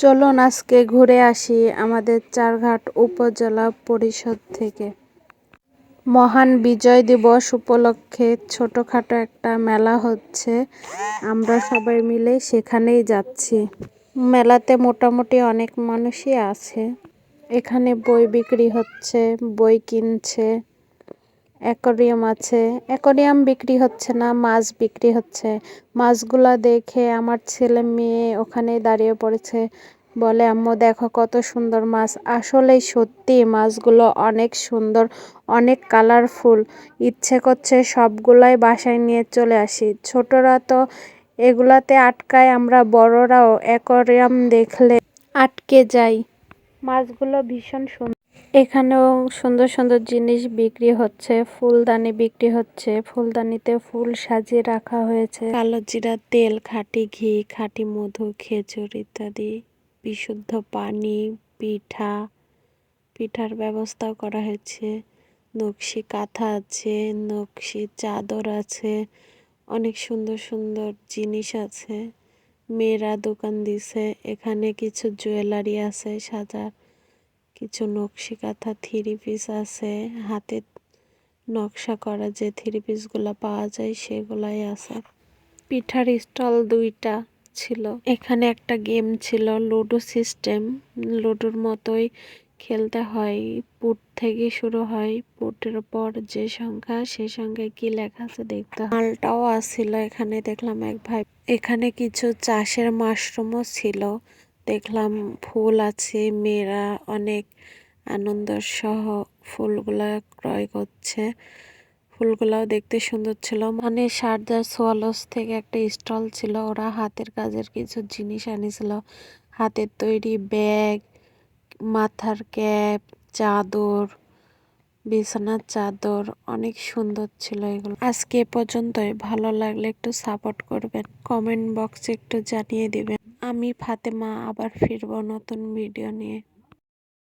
চলুন আজকে ঘুরে আসি আমাদের চারঘাট উপজেলা পরিষদ থেকে। মহান বিজয় দিবস উপলক্ষে ছোটখাটো একটা মেলা হচ্ছে, আমরা সবাই মিলে সেখানেই যাচ্ছি। মেলাতে মোটামুটি অনেক মানুষই আছে। এখানে বই বিক্রি হচ্ছে, বই কিনছে। অ্যাকোয়ারিয়াম আছে, অ্যাকোয়ারিয়াম বিক্রি হচ্ছে না, মাছ বিক্রি হচ্ছে। মাছগুলা দেখে আমার ছেলে মেয়ে ওখানে দাঁড়িয়ে পড়েছে, বলে আম্মু দেখো কত সুন্দর মাছ। আসলেই সত্যি মাছগুলো অনেক সুন্দর, অনেক কালারফুল। ইচ্ছে করছে সবগুলাই বাসায় নিয়ে চলে আসি। ছোটরা তো এগুলাতে আটকায়, আমরা বড়রাও অ্যাকোয়ারিয়াম দেখলে আটকে যাই। মাছগুলো ভীষণ সুন্দর। এখানেও সুন্দর সুন্দর জিনিস বিক্রি হচ্ছে, ফুলদানি বিক্রি হচ্ছে। ফুলদানিতে ফুল সাজিয়ে রাখা হয়েছে। কালো জিরা তেল, খাঁটি ঘি, খাঁটি মধু, খেজুর ইত্যাদি, বিশুদ্ধ পানি, পিঠার ব্যবস্থাও করা হয়েছে। নকশি কাঁথা আছে, নকশি চাদর আছে, অনেক সুন্দর সুন্দর জিনিস আছে। মেয়েরা দোকান দিছে। এখানে কিছু জুয়েলারি আছে সাজা, কিছু নকশি কাঁথা থ্রি পিস আছে, হাতে নকশা করা যে থ্রি পিসগুলো পাওয়া যায় সেগুলাই আছে। পিঠার স্টল দুইটা ছিল। এখানে একটা গেম ছিল, লুডো সিস্টেম। লুডোর মতোই খেলতে হয়, পুট থেকে শুরু হয়। পুটের পর যে সংখ্যা, সে সংখ্যায় কি লেখা আছে দেখতে হয়। মালটাও আসছিল এখানে, দেখলাম এক ভাই। এখানে কিছু চাষের মাশরুমও ছিল, দেখলাম ফুল আছে। মেয়েরা অনেক আনন্দ সহ ফুলগুলা ক্রয় করছে। ফুলগুলাও দেখতে সুন্দর ছিল। মানে শারজা সোয়ালোস থেকে একটা স্টল ছিল, ওরা হাতের কাজের কিছু জিনিস আনিছিল। হাতের তৈরি ব্যাগ, মাথার ক্যাপ, চাদর, বিছানার চাদর, অনেক সুন্দর ছিল এগুলো। আজকে এ পর্যন্তই। ভালো লাগলে একটু সাপোর্ট করবেন, কমেন্ট বক্সে একটু জানিয়ে দিবেন। আমি ফাতেমা আবার ফিরবো নতুন ভিডিও নিয়ে।